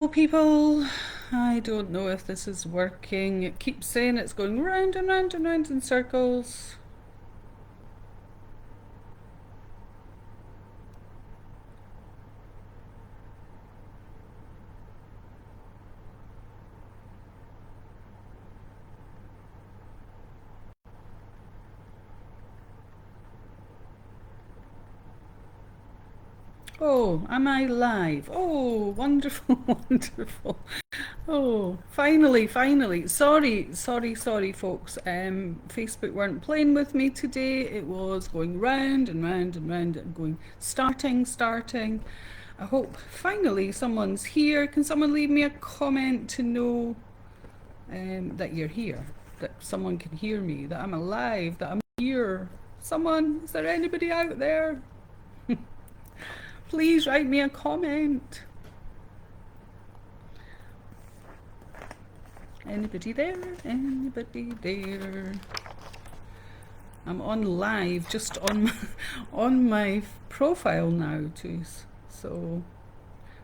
Well, people, I don't know if this is working. It keeps saying it's going round and round and round in circles. Oh, am I live? Oh, wonderful, wonderful. Oh, finally. Sorry, folks. Facebook weren't playing with me today. It was going round and round and round and going starting. I hope finally someone's here. Can someone leave me a comment to know that you're here, that someone can hear me, that I'm alive, that I'm here. Someone, is there anybody out there? Please write me a comment. Anybody there? Anybody there? I'm on live just on on my profile now too. So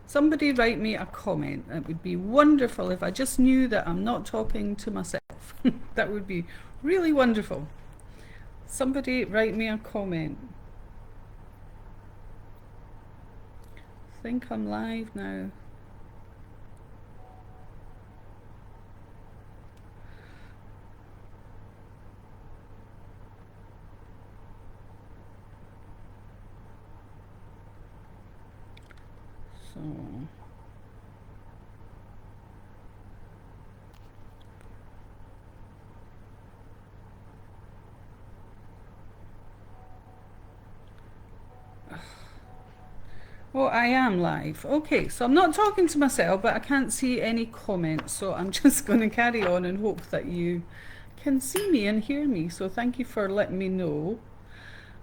somebody write me a comment. It would be wonderful if I just knew that I'm not talking to myself. That would be really wonderful. Somebody write me a comment. I think I'm live now. So oh, I am live. Okay, so I'm not talking to myself, but I can't see any comments, so I'm just going to carry on and hope that you can see me and hear me. So thank you for letting me know.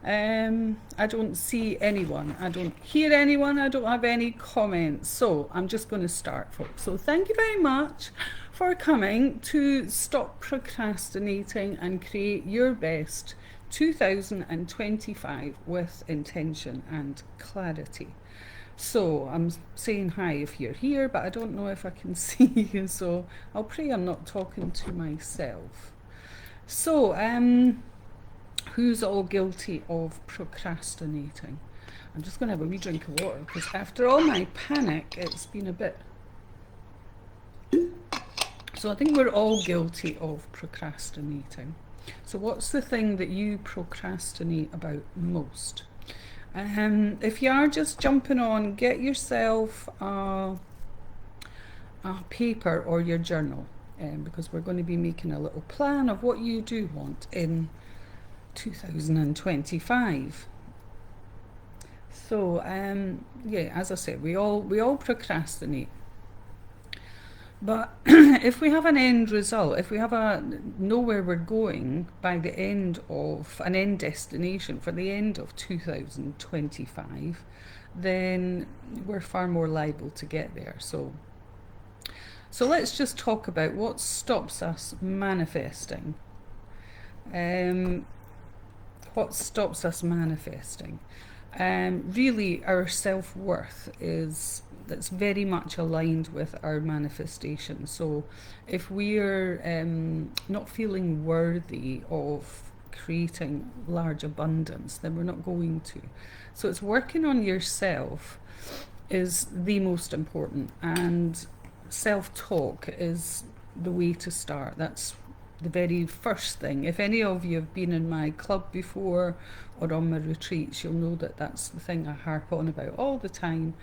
I don't see anyone. I don't hear anyone. I don't have any comments. So I'm just going to start, folks. So thank you very much for coming to Stop Procrastinating and Create Your Best 2025 with intention and clarity. So I'm saying hi if you're here, but I don't know if I can see you. So I'll pray I'm not talking to myself. So, who's all guilty of procrastinating? I'm just going to have a wee drink of water because after all my panic, it's been a bit. So I think we're all guilty of procrastinating. So, what's the thing that you procrastinate about most? If you are just jumping on, get yourself a paper or your journal, because we're going to be making a little plan of what you do want in 2025. So yeah, as I said, we all procrastinate. But if we have an end result, if we have a know where we're going by the end of an end destination for the end of 2025, then we're far more liable to get there. So let's just talk about what stops us manifesting. Um, what stops us manifesting? Really, our self worth is that's very much aligned with our manifestation. So, if we're not feeling worthy of creating large abundance, then we're not going to. So, it's working on yourself is the most important, and self talk is the way to start. That's the very first thing. If any of you have been in my club before or on my retreats, you'll know that that's the thing I harp on about all the time,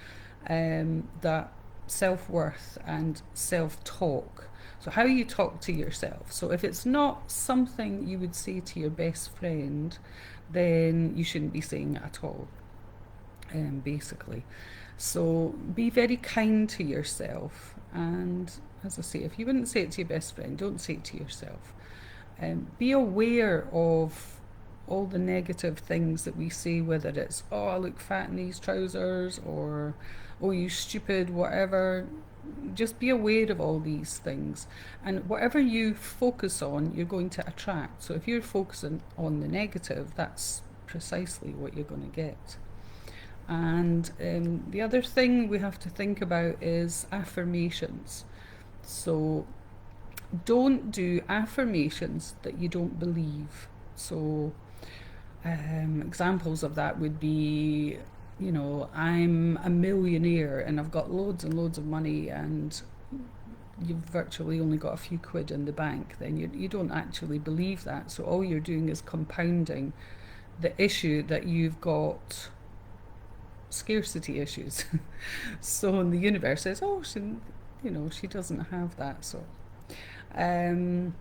that self worth and self talk. So, how you talk to yourself. So, if it's not something you would say to your best friend, then you shouldn't be saying it at all, basically. So, be very kind to yourself. And as I say, if you wouldn't say it to your best friend, don't say it to yourself. Be aware of all the negative things that we say, whether it's, oh, I look fat in these trousers, or, oh, you stupid, whatever. Just be aware of all these things. And whatever you focus on, you're going to attract. So if you're focusing on the negative, that's precisely what you're going to get. And the other thing we have to think about is affirmations. So don't do affirmations that you don't believe. So examples of that would be, I'm a millionaire and I've got loads and loads of money, and you've virtually only got a few quid in the bank. Then you don't actually believe that. So all you're doing is compounding the issue that you've got scarcity issues. So the universe says, oh, she doesn't have that. Um,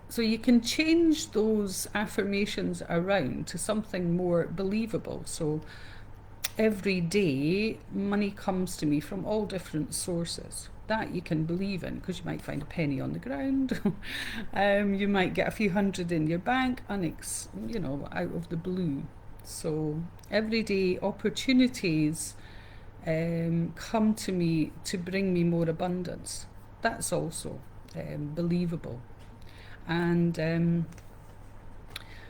so you can change those affirmations around to something more believable. So every day, money comes to me from all different sources. That you can believe in, because you might find a penny on the ground. You might get a few hundred in your bank, out of the blue. So everyday opportunities come to me to bring me more abundance. That's also believable. And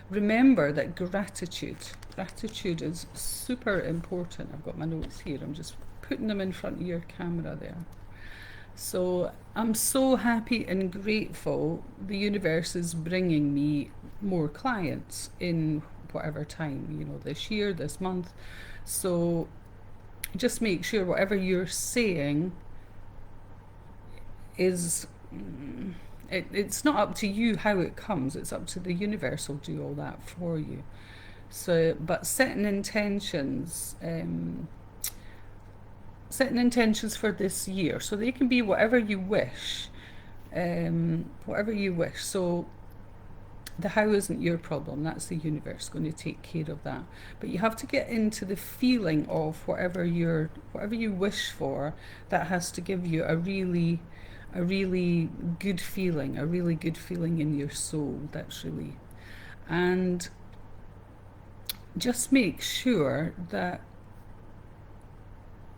remember that gratitude is super important. I've got my notes here. I'm just putting them in front of your camera there. So I'm so happy and grateful the universe is bringing me more clients in whatever time, this year, this month. So just make sure whatever you're saying is it's not up to you how it comes. It's up to the universe will do all that for you. So, but setting intentions for this year, so they can be whatever you wish. So the how isn't your problem. That's the universe going to take care of that. But you have to get into the feeling of whatever you wish for. That has to give you a really good feeling, in your soul. And just make sure that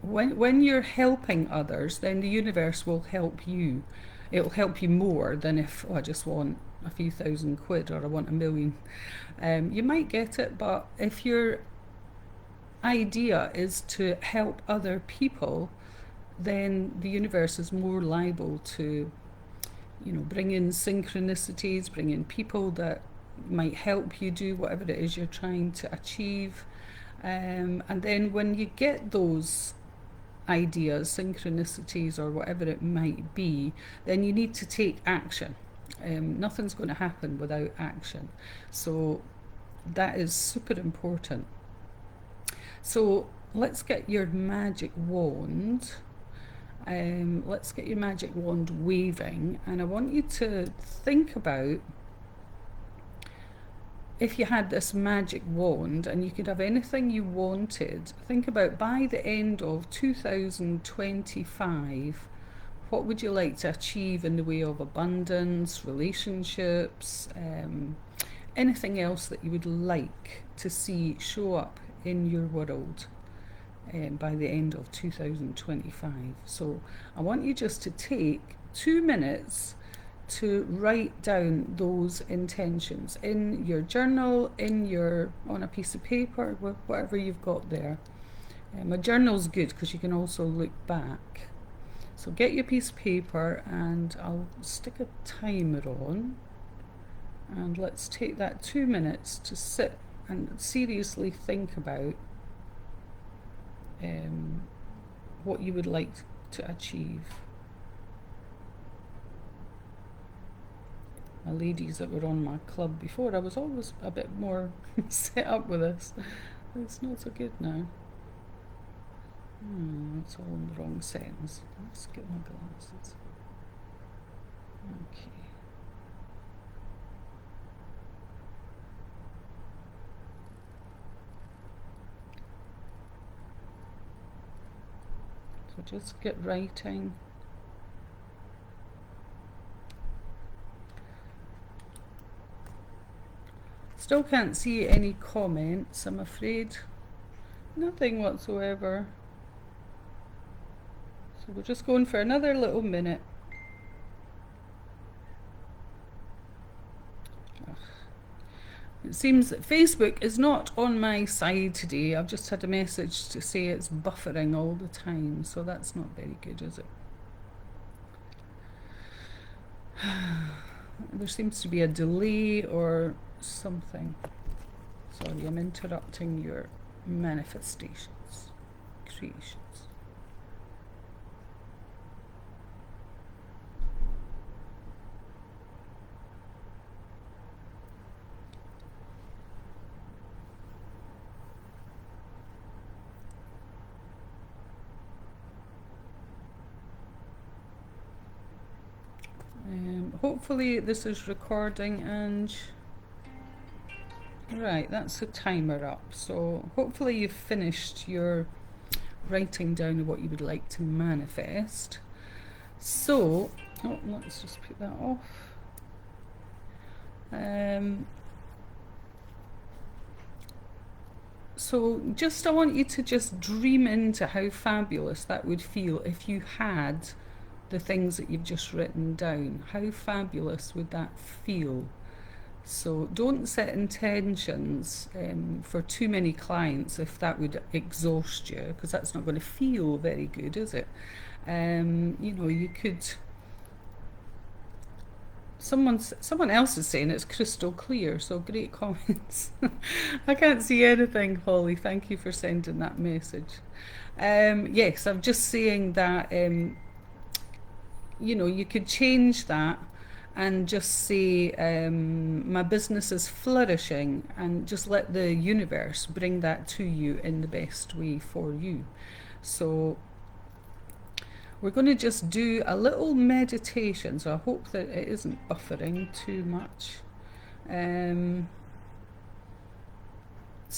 when you're helping others, then the universe will help you. It will help you more than if, I just want a few thousand quid or I want 1 million. You might get it, but if your idea is to help other people, then the universe is more liable to, bring in synchronicities, bring in people that might help you do whatever it is you're trying to achieve. And then when you get those ideas, synchronicities, or whatever it might be, then you need to take action. Nothing's going to happen without action. So that is super important. So let's get your magic wand. Let's get your magic wand waving, and I want you to think about, if you had this magic wand and you could have anything you wanted, think about by the end of 2025, what would you like to achieve in the way of abundance, relationships, anything else that you would like to see show up in your world by the end of 2025. So I want you just to take 2 minutes to write down those intentions in your journal, on a piece of paper, whatever you've got there. A journal's good because you can also look back. So get your piece of paper, and I'll stick a timer on, and let's take that 2 minutes to sit and seriously think about what you would like to achieve. My ladies that were on my club before, I was always a bit more set up with this. It's not so good now. It's all in the wrong settings. Let's get my glasses. Okay. So just get writing. Still can't see any comments, I'm afraid. Nothing whatsoever. So we're just going for another little minute. It seems that Facebook is not on my side today. I've just had a message to say it's buffering all the time, so that's not very good, is it? There seems to be a delay or something. Sorry, I'm interrupting your manifestations, creations. Hopefully this is recording, and right, that's the timer up. So hopefully you've finished your writing down what you would like to manifest. So, let's just put that off. So I want you to just dream into how fabulous that would feel if you had the things that you've just written down. How fabulous would that feel? So don't set intentions for too many clients if that would exhaust you, because that's not going to feel very good, is it? You could. Someone else is saying it's crystal clear, so great comments. I can't see anything, Holly. Thank you for sending that message. Yes, I'm just saying that you could change that and just say my business is flourishing, and just let the universe bring that to you in the best way for you. So we're going to just do a little meditation, so I hope that it isn't buffering too much. And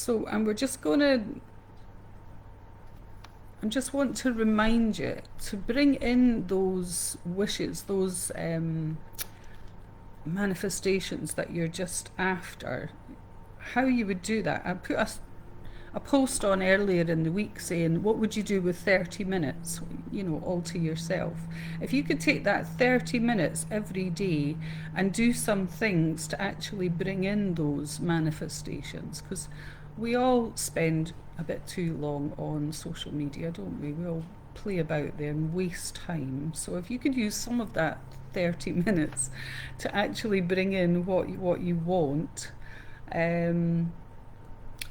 we're just going to, I just want to remind you to bring in those wishes, those manifestations that you're just after. How you would do that. I put a post on earlier in the week saying, what would you do with 30 minutes, all to yourself? If you could take that 30 minutes every day and do some things to actually bring in those manifestations, because we all spend a bit too long on social media, don't we? We all play about there and waste time. So if you could use some of that 30 minutes to actually bring in what you want,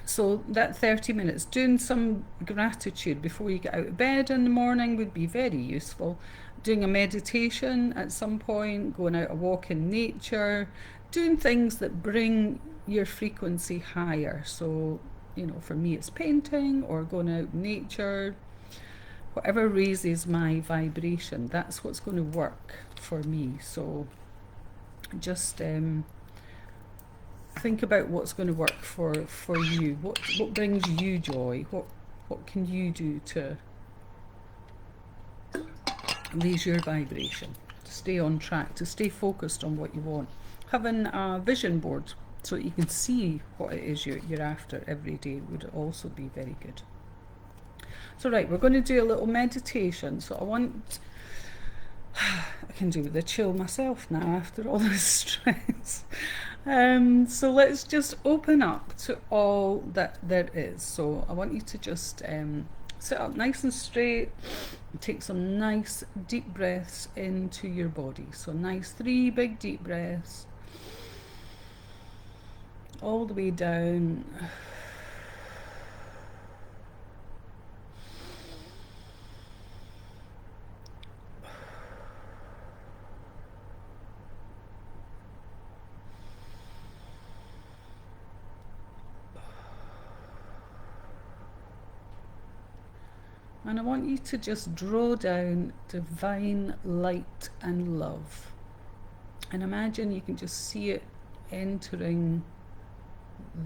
so that 30 minutes, doing some gratitude before you get out of bed in the morning would be very useful. Doing a meditation at some point, going out a walk in nature, doing things that bring your frequency higher. So, for me it's painting or going out in nature. Whatever raises my vibration, that's what's going to work for me. So just think about what's going to work for you. What brings you joy? What can you do to raise your vibration, to stay on track, to stay focused on what you want? Having a vision board so that you can see what it is you're after every day would also be very good. So right, we're going to do a little meditation. So I can do with a chill myself now after all this stress. So let's just open up to all that there is. So I want you to just sit up nice and straight and take some nice deep breaths into your body. So nice 3 big deep breaths all the way down. And I want you to just draw down divine light and love. And imagine you can just see it entering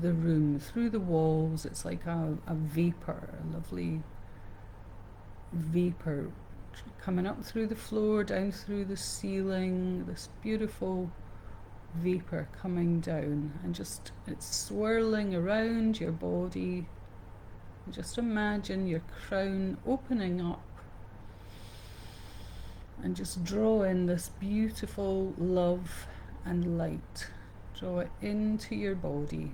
the room through the walls. It's like a vapor, a lovely vapor coming up through the floor, down through the ceiling, this beautiful vapor coming down, and just it's swirling around your body. Just imagine your crown opening up and just draw in this beautiful love and light. Draw it into your body.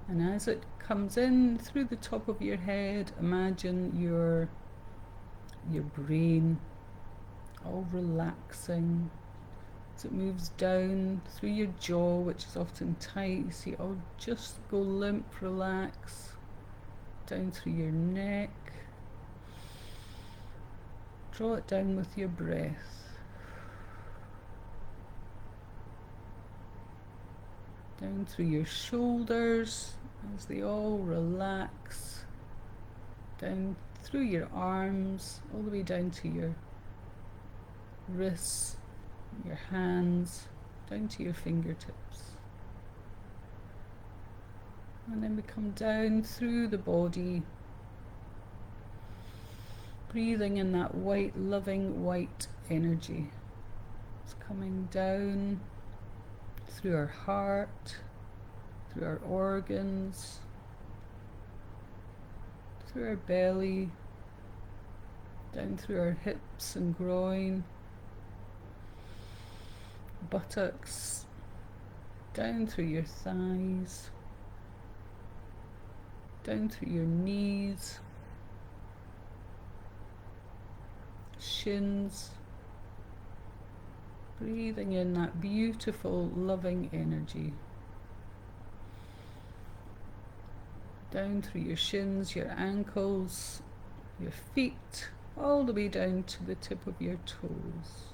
And as it comes in through the top of your head, imagine your brain all relaxing. As it moves down through your jaw, which is often tight, you see it all just go limp, relax, down through your neck. Draw it down with your breath. Down through your shoulders as they all relax. Down through your arms, all the way down to your wrists, your hands, down to your fingertips. And then we come down through the body, breathing in that white, loving white energy. It's coming down through our heart, through our organs, through our belly, down through our hips and groin, buttocks, down through your thighs, down through your knees, shins, breathing in that beautiful, loving energy. Down through your shins, your ankles, your feet, all the way down to the tip of your toes.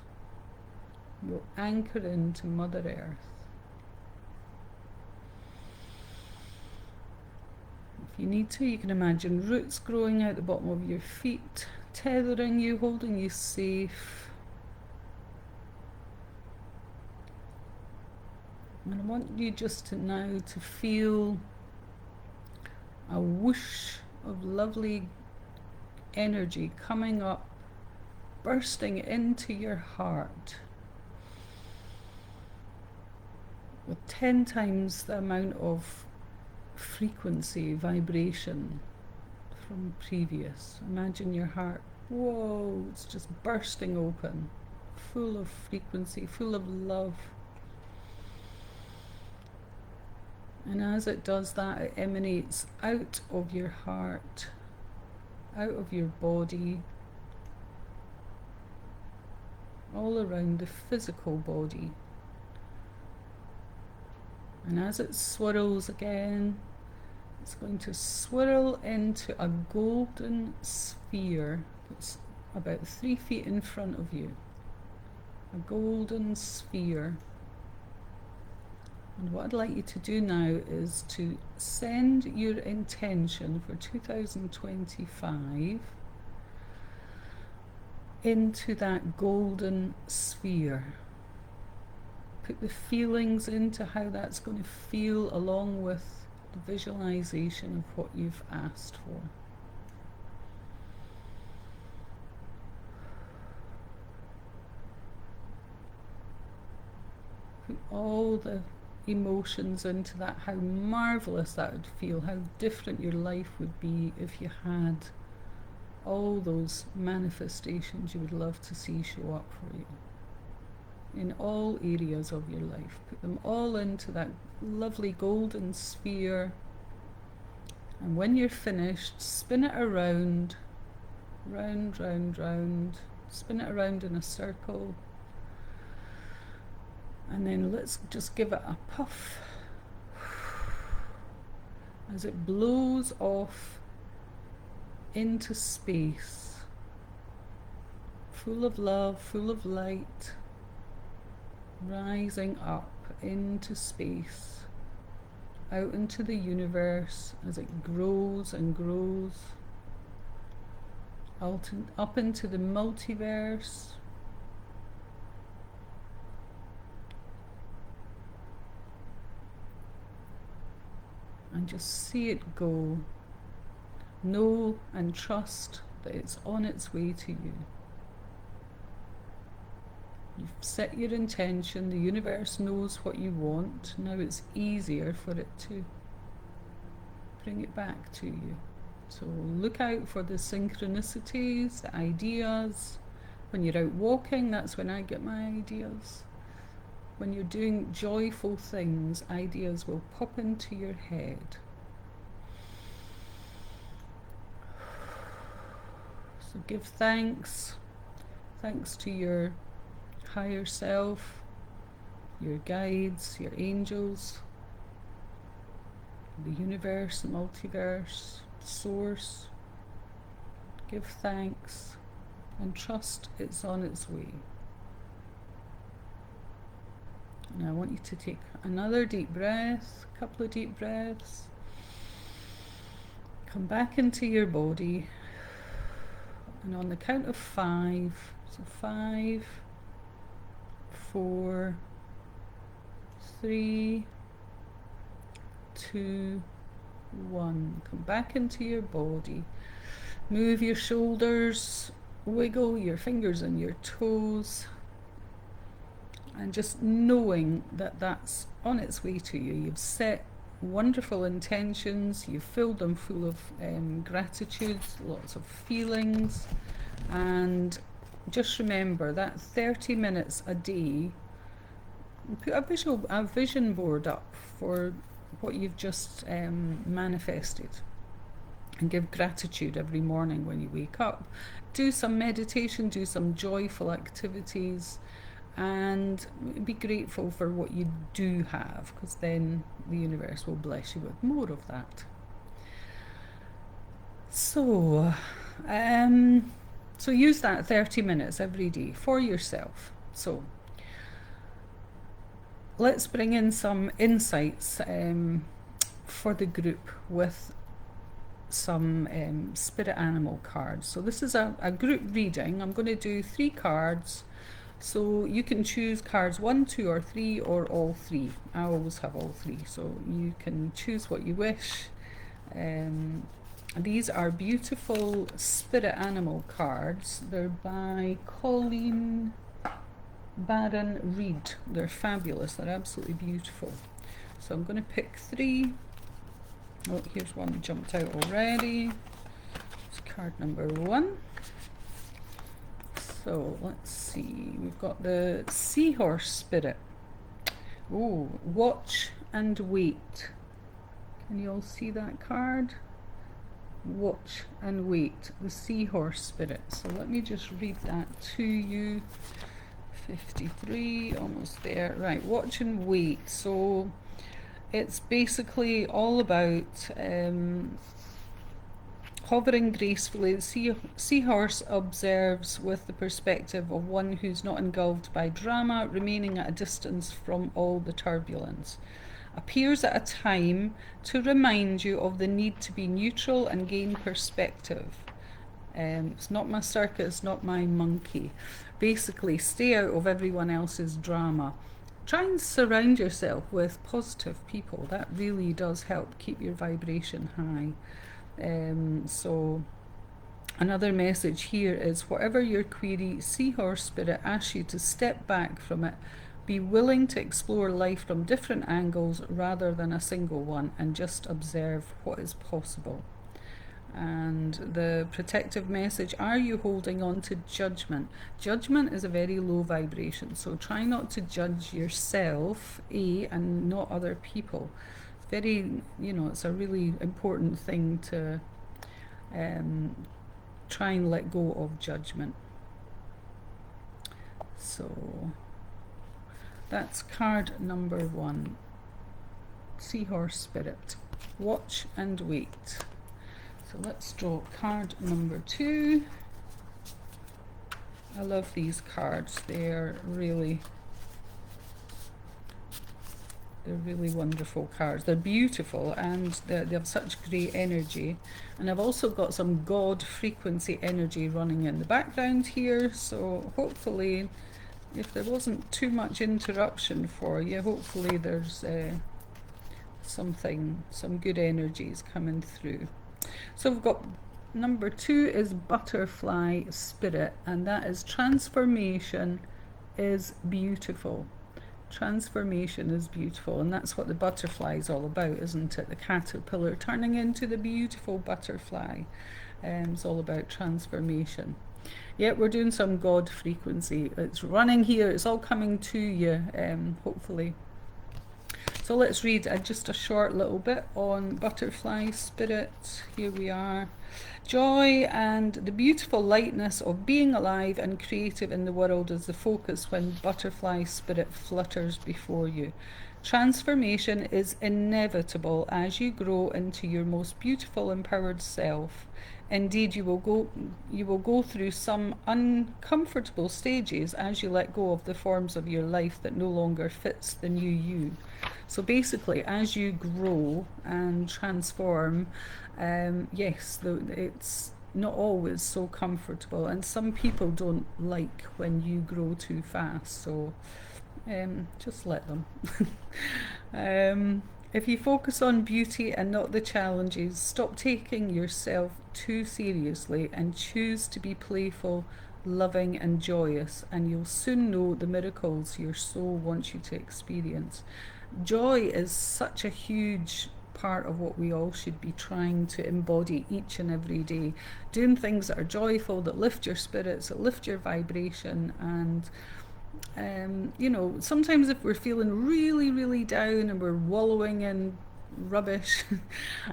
You'll anchor into Mother Earth. If you need to, you can imagine roots growing out the bottom of your feet, tethering you, holding you safe. And I want you just to now to feel a whoosh of lovely energy coming up, bursting into your heart with 10 times the amount of frequency, vibration from previous. Imagine your heart, whoa, it's just bursting open, full of frequency, full of love. And as it does that, it emanates out of your heart, out of your body, all around the physical body. And as it swirls again, it's going to swirl into a golden sphere that's about 3 feet in front of you. A golden sphere. And what I'd like you to do now is to send your intention for 2025 into that golden sphere. Put the feelings into how that's going to feel along with the visualization of what you've asked for. Put all the emotions into that, how marvelous that would feel, how different your life would be if you had all those manifestations you would love to see show up for you in all areas of your life. Put them all into that lovely golden sphere, and when you're finished, spin it around, round, round, round, spin it around in a circle. And then let's just give it a puff as it blows off into space, full of love, full of light, rising up into space, out into the universe as it grows and grows, up into the multiverse. And just see it go. Know and trust that it's on its way to you. You've set your intention, the universe knows what you want. Now it's easier for it to bring it back to you. So look out for the synchronicities, the ideas, When you're out walking, that's when I get my ideas. When you're doing joyful things, ideas will pop into your head. So give thanks. Thanks to your higher self, your guides, your angels, the universe, the multiverse, source. Give thanks and trust it's on its way. And I want you to take another deep breath, a couple of deep breaths. Come back into your body. And on the count of 5, so 5, 4, 3, 2, 1. Come back into your body. Move your shoulders, wiggle your fingers and your toes, and just knowing that that's on its way to you. You've set wonderful intentions, you've filled them full of gratitude, lots of feelings, and just remember that 30 minutes a day, put a vision board up for what you've just manifested, and give gratitude every morning when you wake up. Do some meditation, do some joyful activities, and be grateful for what you do have, because then the universe will bless you with more of that. So use that 30 minutes every day for yourself. So let's bring in some insights for the group with some spirit animal cards. So this is a group reading. I'm going to do 3 cards. So you can choose cards 1, 2 or 3, or all 3. I always have all 3, so you can choose what you wish. These are beautiful spirit animal cards. They're by Colleen Baron Reed. They're fabulous. They're absolutely beautiful. So I'm going to pick 3. Oh, here's one that jumped out already. It's card number 1. So let's see, we've got the seahorse spirit. Oh, watch and wait. Can you all see that card? Watch and wait, the seahorse spirit. So let me just read that to you. 53, almost there. Right, watch and wait. So it's basically all about hovering gracefully. The seahorse observes with the perspective of one who's not engulfed by drama, remaining at a distance from all the turbulence. Appears at a time to remind you of the need to be neutral and gain perspective. It's not my circus, not my monkey. Basically, stay out of everyone else's drama. Try and surround yourself with positive people. That really does help keep your vibration high. So another message here is, whatever your query, seahorse spirit asks you to step back from it. Be willing to explore life from different angles rather than a single one, and just observe what is possible. And the protective message, are you holding on to judgment? Judgment is a very low vibration, so try not to judge yourself, and not other people. Very, it's a really important thing to try and let go of judgment. So that's card number 1, seahorse spirit, watch and wait. So let's draw card number 2. I love these cards. They're really wonderful cards. They're beautiful, and they have such great energy. And I've also got some God frequency energy running in the background here. So hopefully, if there wasn't too much interruption for you, hopefully there's some good energies coming through. So we've got number 2 is butterfly spirit, and that is transformation is beautiful. Transformation is beautiful, and that's what the butterfly is all about, isn't it? The caterpillar turning into the beautiful butterfly. It's all about transformation. Yeah, we're doing some God frequency. It's running here. It's all coming to you, hopefully. So let's read just a short little bit on butterfly spirit. Here we are. Joy and the beautiful lightness of being alive and creative in the world is the focus when butterfly spirit flutters before you. Transformation is inevitable as you grow into your most beautiful empowered self. Indeed, you will go through some uncomfortable stages as you let go of the forms of your life that no longer fits the new you. So basically, as you grow and transform, yes, it's not always so comfortable, and some people don't like when you grow too fast. So just let them. If you focus on beauty and not the challenges, stop taking yourself too seriously and choose to be playful, loving, and joyous, and you'll soon know the miracles your soul wants you to experience. Joy is such a huge part of what we all should be trying to embody each and every day. Doing things that are joyful, that lift your spirits, that lift your vibration, and sometimes if we're feeling really, really down and we're wallowing in rubbish,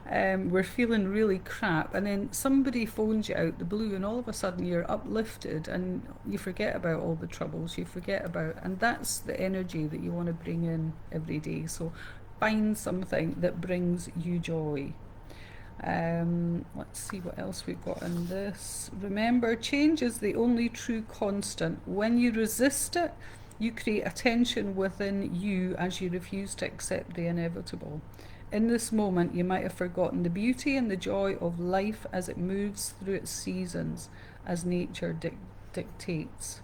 we're feeling really crap, and then somebody phones you out the blue, and all of a sudden you're uplifted and you forget about all the troubles, and that's the energy that you want to bring in every day. So find something that brings you joy. Let's see what else we've got in this. Remember, change is the only true constant. When you resist it, you create a tension within you as you refuse to accept the inevitable. In this moment, you might have forgotten the beauty and the joy of life as it moves through its seasons, as nature dictates.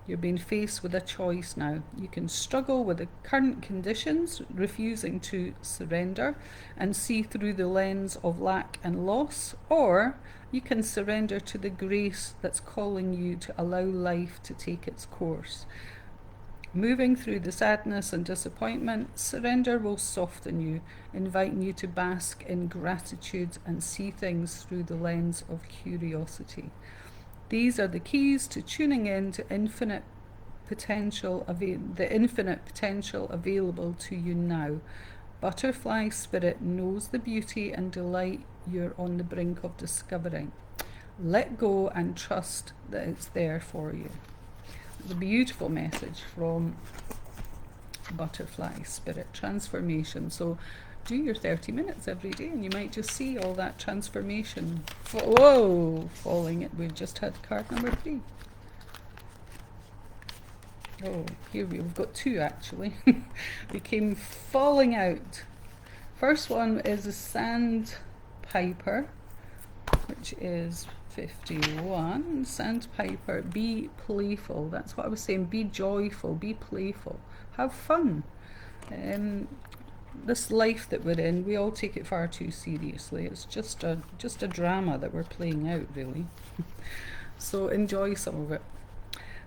You're being faced with a choice now. You can struggle with the current conditions, refusing to surrender and see through the lens of lack and loss, or you can surrender to the grace that's calling you to allow life to take its course. Moving through the sadness and disappointment, surrender will soften you, inviting you to bask in gratitude and see things through the lens of curiosity. These are the keys to tuning in to the infinite potential available to you now. Butterfly spirit knows the beauty and delight you're on the brink of discovering. Let go and trust that it's there for you. The beautiful message from butterfly spirit transformation. So do your 30 minutes every day and you might just see all that transformation. Whoa, falling it. We've just had card number 3. Oh, here we've got 2 actually. They came falling out. First one is a sandpiper, which is 51. Sandpiper, be playful. That's what I was saying. Be joyful, be playful, have fun. This life that we're in, we all take it far too seriously. It's just a drama that we're playing out, really. So enjoy some of it.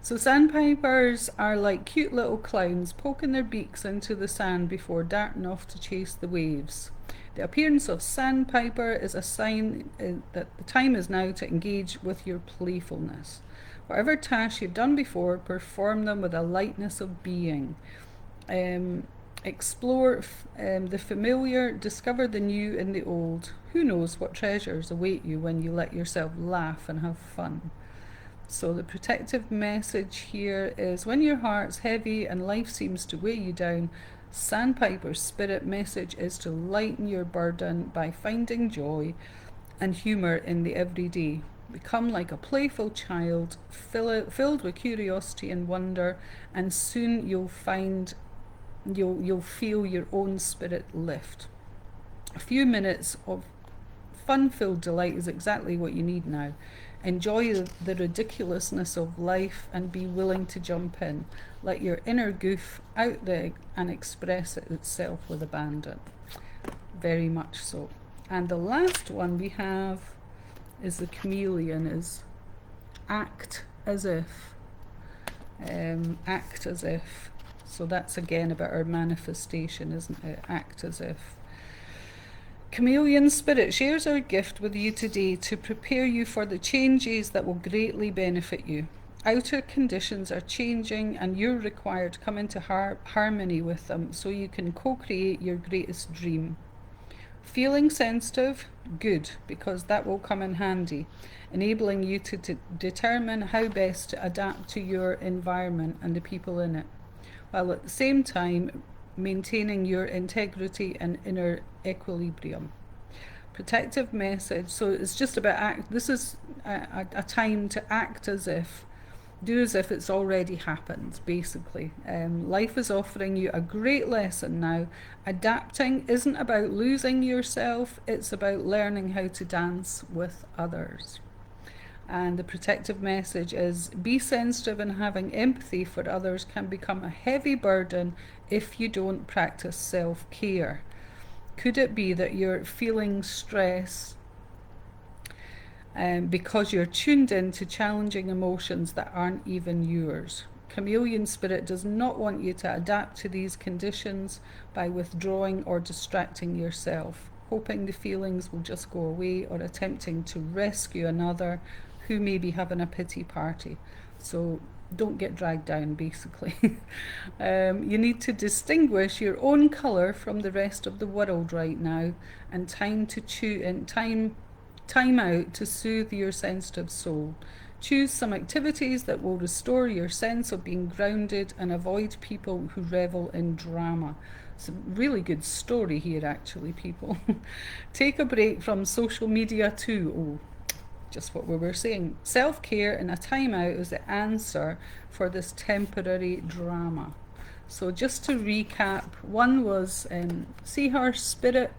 So sandpipers are like cute little clowns poking their beaks into the sand before darting off to chase the waves. The appearance of sandpiper is a sign that the time is now to engage with your playfulness. Whatever tasks you've done before, perform them with a lightness of being. Explore the familiar, discover the new in the old. Who knows what treasures await you when you let yourself laugh and have fun. So the protective message here is when your heart's heavy and life seems to weigh you down, Sandpiper's spirit message is to lighten your burden by finding joy and humour in the everyday. Become like a playful child, filled with curiosity and wonder, and soon you'll feel your own spirit lift. A few minutes of fun-filled delight is exactly what you need now. Enjoy the ridiculousness of life and be willing to jump in. Let your inner goof out there and express itself with abandon. Very much so. And the last one we have is the chameleon, is act as if. Act as if. So that's again about our manifestation, isn't it? Act as if. Chameleon Spirit shares our gift with you today to prepare you for the changes that will greatly benefit you. Outer conditions are changing and you're required to come into harmony with them so you can co-create your greatest dream. Feeling sensitive? Good, because that will come in handy, enabling you to determine how best to adapt to your environment and the people in it, while at the same time maintaining your integrity and inner equilibrium. Protective message. So it's just about this is a time to act as if, do as if it's already happened, basically. Life is offering you a great lesson now. Adapting isn't about losing yourself, it's about learning how to dance with others. And the protective message is be sensitive, and having empathy for others can become a heavy burden if you don't practice self-care. Could it be that you're feeling stress because you're tuned in to challenging emotions that aren't even yours? Chameleon Spirit does not want you to adapt to these conditions by withdrawing or distracting yourself, hoping the feelings will just go away, or attempting to rescue another who may be having a pity party. So don't get dragged down, basically. You need to distinguish your own colour from the rest of the world right now, and time out to soothe your sensitive soul. Choose some activities that will restore your sense of being grounded and avoid people who revel in drama. It's a really good story here, actually, people. Take a break from social media too. Oh, just what we were saying. Self-care and a timeout is the answer for this temporary drama. So just to recap, one was Seahorse Spirit.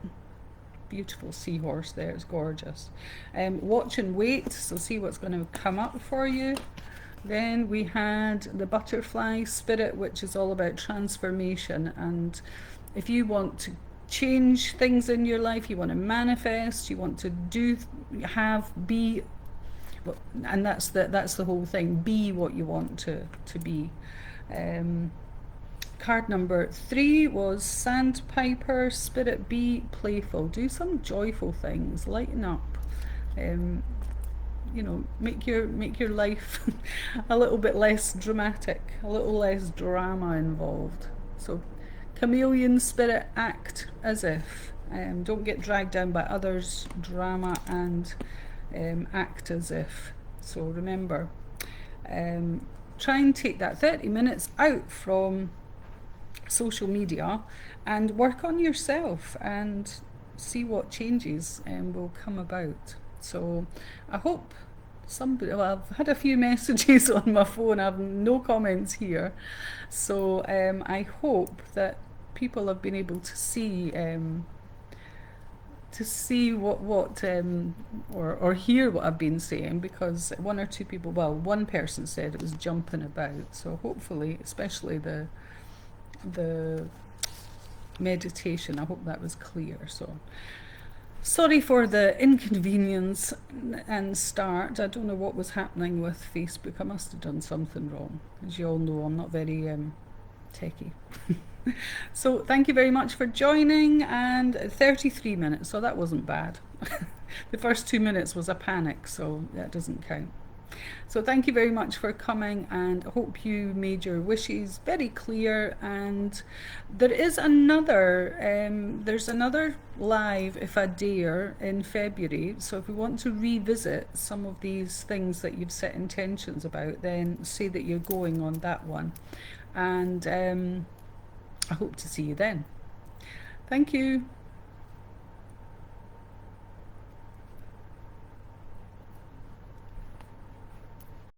Beautiful seahorse there, it's gorgeous. Watch and wait, so see what's going to come up for you. Then we had the Butterfly Spirit, which is all about transformation. And if you want to change things in your life, you want to manifest, you want to be, and that's the whole thing. Be what you want to be. Card number 3 was Sandpiper Spirit. Be playful, do some joyful things, lighten up. Make your life a little bit less dramatic, a little less drama involved. So Chameleon Spirit, act as if. Don't get dragged down by others' drama, and act as if. So remember, try and take that 30 minutes out from social media and work on yourself and see what changes will come about. So I hope I've had a few messages on my phone, I have no comments here, so I hope that people have been able to see or hear what I've been saying, because one or two people, one person said it was jumping about, so hopefully, especially the meditation, I hope that was clear. So sorry for the inconvenience and start. I don't know what was happening with Facebook. I must have done something wrong. As you all know, I'm not very techie. So thank you very much for joining, and 33 minutes, so that wasn't bad. The first 2 minutes was a panic, so that doesn't count. So thank you very much for coming, and I hope you made your wishes very clear. And there is there's another live, if I dare, in February. So if you want to revisit some of these things that you've set intentions about, then say that you're going on that one. And I hope to see you then. Thank you.